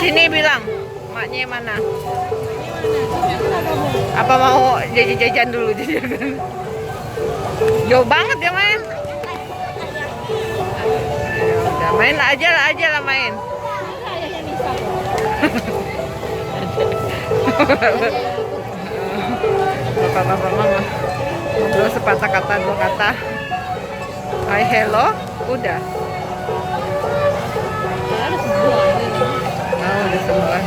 Sini bilang, maknya mana? Apa mau jajan-jajan dulu? Jajan. Jauh banget ya main. Ya udah main aja lah main. Bapak mama ngobrol sepatah kata dua kata. Hai hello, udah. Oh, udah semua.